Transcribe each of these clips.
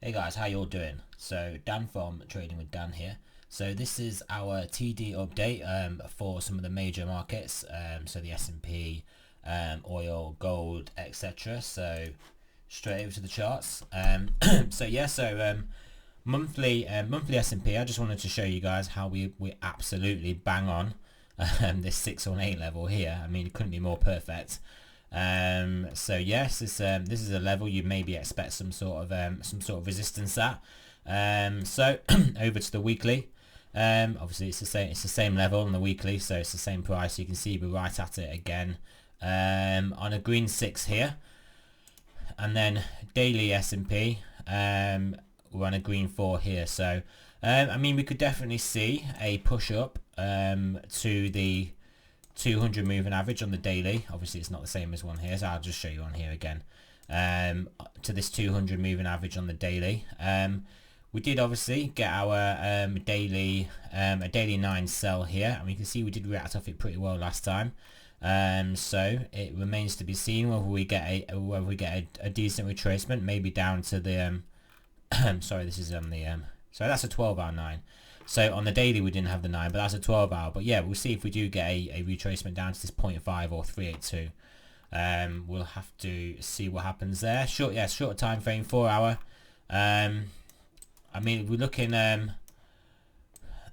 Hey guys, how you all doing? So Dan from Trading with Dan here. So this is our TD update for some of the major markets, so the S&P, oil, gold, etc. So straight over to the charts. Monthly S&P. I just wanted to show you guys how we absolutely bang on this 618 level here. I mean, it couldn't be more perfect. So yes, this is a level you maybe expect some sort of resistance at. So over to the weekly. Obviously it's the same level on the weekly, so it's the same price. You can see we're right at it again on a green 6 here, and then daily S&P we're on a green 4 here. So I mean, we could definitely see a push up to the 200 moving average on the daily. Obviously it's not the same as one here, so I'll just show you on here again, to this 200 moving average on the daily. We did obviously get our a daily 9 sell here, and we can see we did react off it pretty well last time. So it remains to be seen whether we get a decent retracement, maybe down to the sorry, this is on the so that's a 12-hour 9. So on the daily we didn't have the 9, but that's a 12-hour. But yeah, we'll see if we do get a retracement down to this 0.5 or 382. We'll have to see what happens there. Short time frame, 4 hour. I mean, we're looking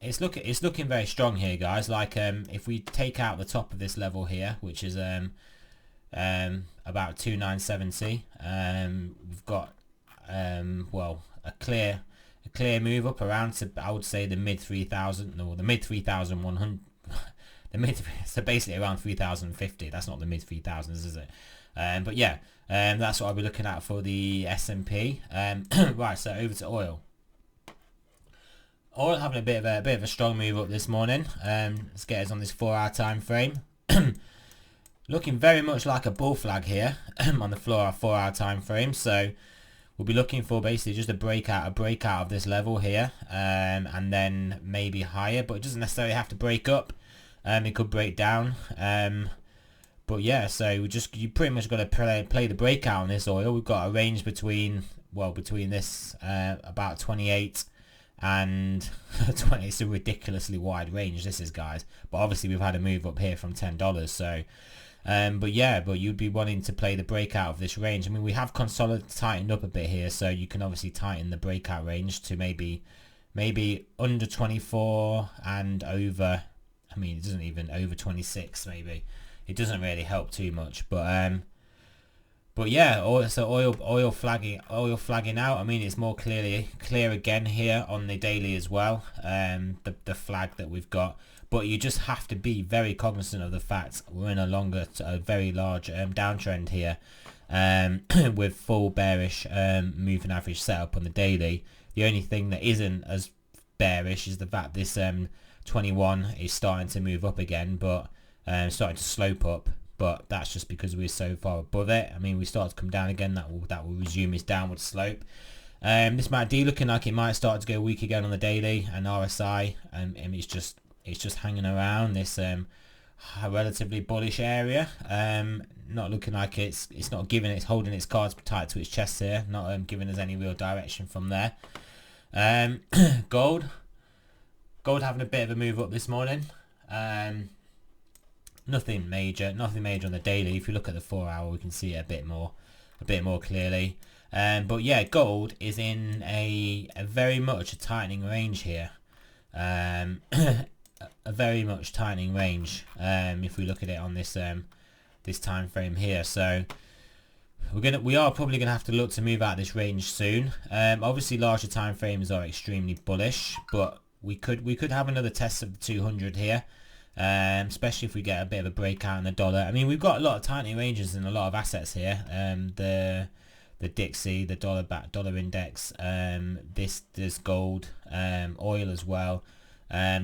it's looking very strong here, guys. Like if we take out the top of this level here, which is about 2970, we've got well, a clear move up around to, I would say, the mid 3000, or the mid 3100, so basically around 3050. That's not the mid 3000s, is it? But yeah, that's what I'll be looking at for the S&P. Right, so over to oil. Oil having a bit of a strong move up this morning. Let's get us on this 4 hour time frame. Looking very much like a bull flag here on the 4 hour time frame. So we'll be looking for basically just a breakout of this level here, and then maybe higher, but it doesn't necessarily have to break up. It could break down, but yeah, so you pretty much got to play the breakout on this oil. We've got a range between this about 28 and 20. It's a ridiculously wide range, this is, guys, but obviously we've had a move up here from $10, so but you'd be wanting to play the breakout of this range. I mean, we have tightened up a bit here, so you can obviously tighten the breakout range to maybe under 24 and over. I mean, it doesn't even, over 26 maybe. It doesn't really help too much, but yeah, oil flagging out. I mean, it's more clear again here on the daily as well, the flag that we've got. But you just have to be very cognizant of the fact we're in a very large downtrend here, with full bearish moving average setup on the daily. The only thing that isn't as bearish is the fact this 21 is starting to move up again, but starting to slope up. But that's just because we're so far above it. I mean, we start to come down again, that will resume its downward slope. This MACD looking like it might start to go weak again on the daily, and RSI, and it's just hanging around this relatively bullish area. Not looking like it's holding its cards tight to its chest here, not giving us any real direction from there. Gold having a bit of a move up this morning. Nothing major on the daily. If you look at the 4 hour, we can see it a bit more clearly. But yeah, gold is in a very much a tightening range here. A very much tightening range, if we look at it on this this time frame here. So we are probably gonna have to look to move out of this range soon. Obviously larger time frames are extremely bullish, but we could have another test of the 200 here, especially if we get a bit of a breakout in the dollar. I mean, we've got a lot of tightening ranges in a lot of assets here. The Dixie, the dollar index, this gold, oil as well.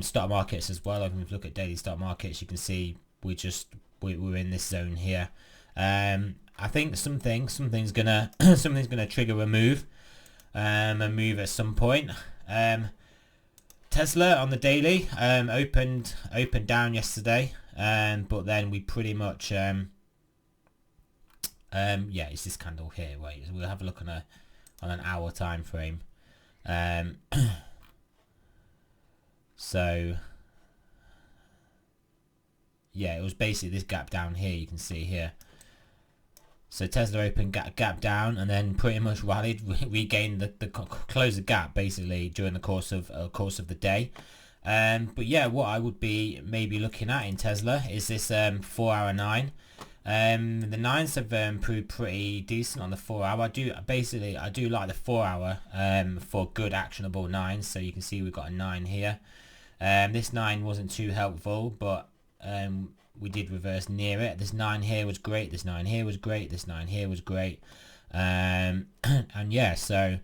Stock markets as well. If we look at daily stock markets, you can see we're in this zone here. I think something's gonna trigger a move at some point. Tesla on the daily opened down yesterday, but then we pretty much yeah, it's this candle here. Wait, we'll have a look on a on an hour time frame. So yeah, it was basically this gap down here, you can see here. So Tesla opened gap down and then pretty much rallied, regained the closed the gap basically during the course of the day. But yeah, what I would be maybe looking at in Tesla is this 4 hour 9. The 9s have proved pretty decent on the 4 hour. I do like the 4 hour for good actionable 9s. So you can see we've got a 9 here. This 9 wasn't too helpful, but we did reverse near it. This 9 here was great. This 9 here was great. This 9 here was great. And yeah, so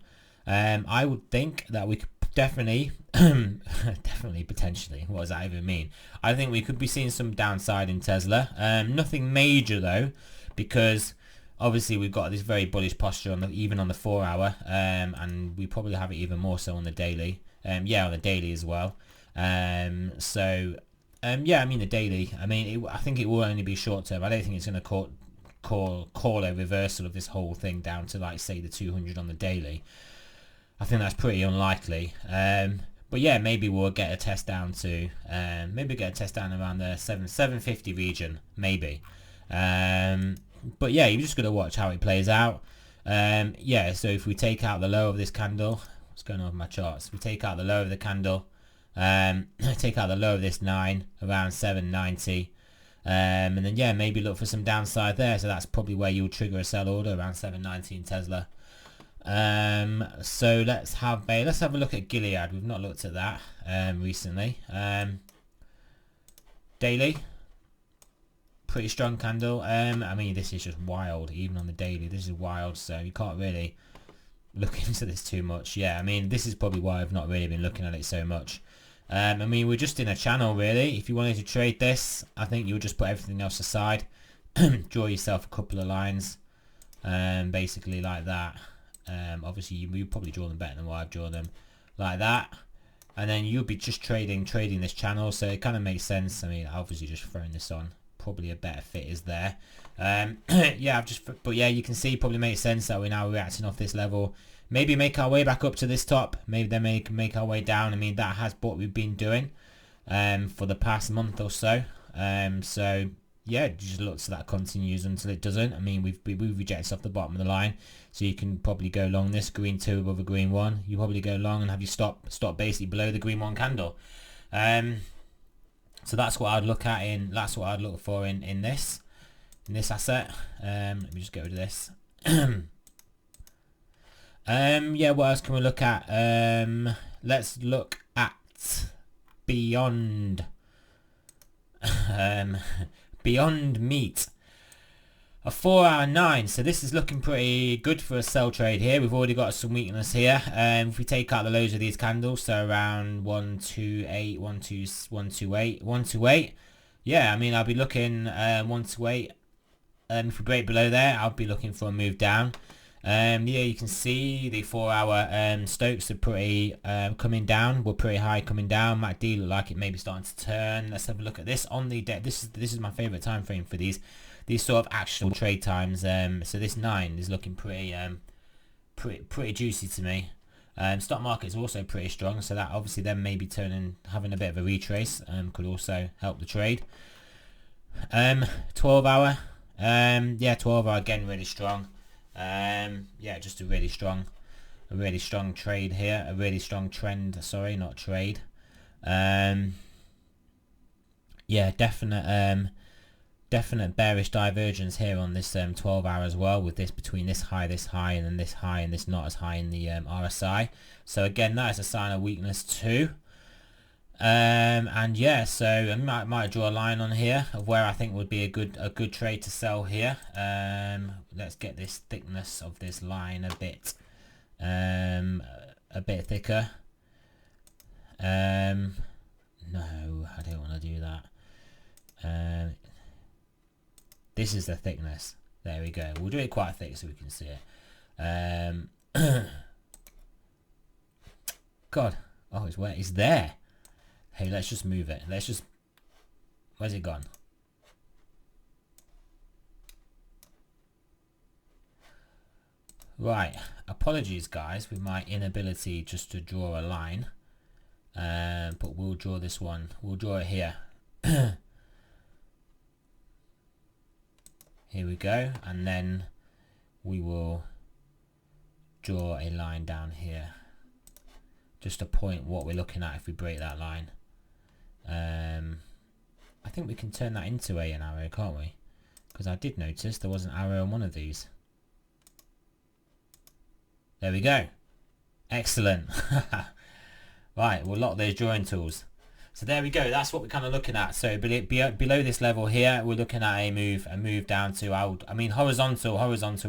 I would think that we could definitely potentially, what does that even mean? I think we could be seeing some downside in Tesla. Nothing major though, because obviously we've got this very bullish posture on even on the 4 hour, and we probably have it even more so on the daily. Yeah, on the daily as well. So yeah, I mean the daily, I think it will only be short term. I don't think it's going to call a reversal of this whole thing down to, like, say the 200 on the daily. I think that's pretty unlikely. But yeah, maybe we'll get a test down to around the 750 region, maybe. But yeah, you're just gonna watch how it plays out. Yeah, so if we take out the low of this candle, what's going on with my charts? We take out the low of the candle, take out the low of this 9 around 790, and then yeah, maybe look for some downside there. So that's probably where you'll trigger a sell order around 790 in Tesla. So let's have a look at Gilead. We've not looked at that recently. Daily, pretty strong candle. I mean, this is just wild. Even on the daily, this is wild. So you can't really look into this too much. Yeah, I mean, this is probably why I've not really been looking at it so much. I mean, we're just in a channel really. If you wanted to trade this, I think you'll just put everything else aside, draw yourself a couple of lines, basically like that. Obviously you probably draw them better than what I've drawn them, like that, and then you'll be just trading this channel. So it kind of makes sense. I mean, obviously just throwing this on, probably a better fit is there. Yeah, but yeah, you can see probably makes sense that we're now reacting off this level. Maybe make our way back up to this top. Maybe then make our way down. I mean, that has what we've been doing for the past month or so. So yeah, just look to that continues until it doesn't. I mean, we've rejected off the bottom of the line, so you can probably go long this green 2 above a green 1. You probably go long and have you stop basically below the green 1 candle. So that's what I'd look at that's what I'd look for in this asset. Let me just go to this. Yeah, what else can we look at? Let's look at Beyond. Beyond Meat, a 4 hour 9. So this is looking pretty good for a sell trade here. We've already got some weakness here. If we take out the lows of these candles, so around 128, 128. Yeah, I mean, I'll be looking 128. If we break below there, I'll be looking for a move down. Yeah, you can see the 4 hour Stokes are pretty coming down. We're pretty high coming down. MACD look like it may be starting to turn. Let's have a look at this on the day. This is my favorite time frame for these sort of actionable trade times. So this 9 is looking pretty juicy to me. Stock market is also pretty strong, so that obviously then maybe having a bit of a retrace could also help the trade. 12 hour, yeah, 12 hour again really strong. Yeah, just a really strong trade here, a really strong trend, sorry, not trade. Yeah, definite bearish divergence here on this 12 hour as well, with this between this high, and then this high, and this not as high in the RSI. So again, that is a sign of weakness too. And yeah, so I might draw a line on here of where I think would be a good trade to sell here. Let's get this thickness of this line a bit thicker. No, I don't want to do that. This is the thickness. There we go. We'll do it quite thick so we can see it. God, oh, it's where it's there. Hey, let's just move it. Where's it gone? Right, apologies guys with my inability just to draw a line, but we'll draw this one. We'll draw it here. Here we go, and then we will draw a line down here just to point what we're looking at if we break that line. I think we can turn that into an arrow, can't we? Because I did notice there was an arrow on one of these. There we go. Excellent. Right, we'll lock those drawing tools. So there we go. That's what we're kind of looking at. So below this level here, we're looking at a move down to, I mean, horizontal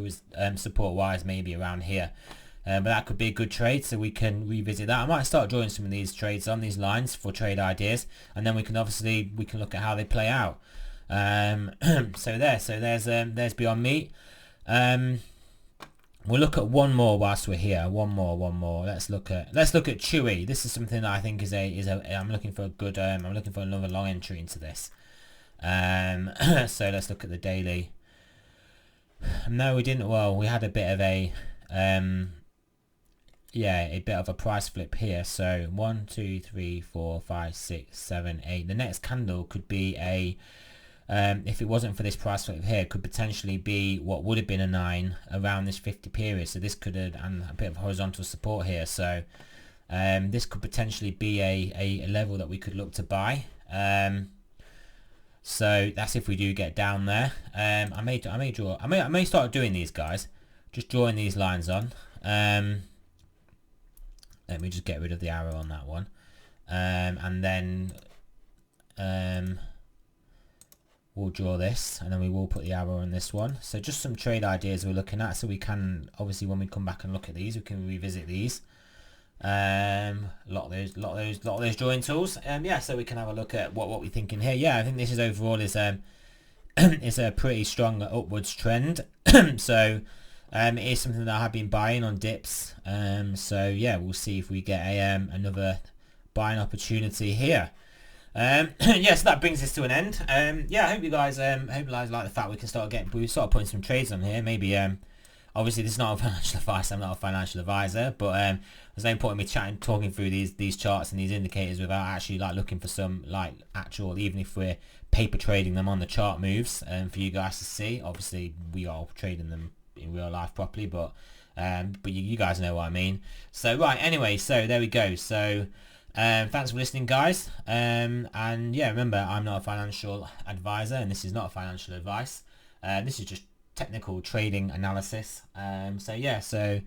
is support wise maybe around here. But that could be a good trade, so we can revisit that. I might start drawing some of these trades on these lines for trade ideas, and then we can look at how they play out. So there's Beyond Meat. We'll look at one more whilst we're here. One more. Let's look at CHWY. This is something that I think is I'm looking for a good. I'm looking for another long entry into this. So let's look at the daily. No, we didn't. Well, we had a bit of a a bit of a price flip here. So 1, 2, 3, 4, 5, 6, 7, 8. The next candle could be a if it wasn't for this price flip here, could potentially be what would have been a 9 around this 50 period. So this could have, and a bit of horizontal support here. So this could potentially be a level that we could look to buy. So that's if we do get down there. I may start doing these guys, just drawing these lines on. Let me just get rid of the arrow on that one, and then we'll draw this, and then we will put the arrow on this one. So just some trade ideas we're looking at, so we can obviously, when we come back and look at these, we can revisit these. Lock those drawing tools. Yeah, so we can have a look at what we're thinking here. Yeah, I think this is overall is is a pretty strong upwards trend. So it is something that I have been buying on dips. So yeah, we'll see if we get a another buying opportunity here. Yeah, so that brings us to an end. Yeah, I hope you guys like the fact we start putting some trades on here. Maybe obviously this is not a financial advice. I'm not a financial advisor, but there's no point in me talking through these charts and these indicators without actually like looking for some like actual, even if we're paper trading them on the chart moves, for you guys to see. Obviously we are trading them in real life properly, but you guys know what I mean. So right, anyway, so there we go. So thanks for listening, guys, and yeah, remember, I'm not a financial advisor and this is not a financial advice. This is just technical trading analysis. So yeah, so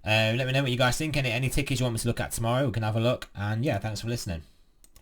let me know what you guys think. Any tickets you want me to look at tomorrow, we can have a look. And yeah, thanks for listening.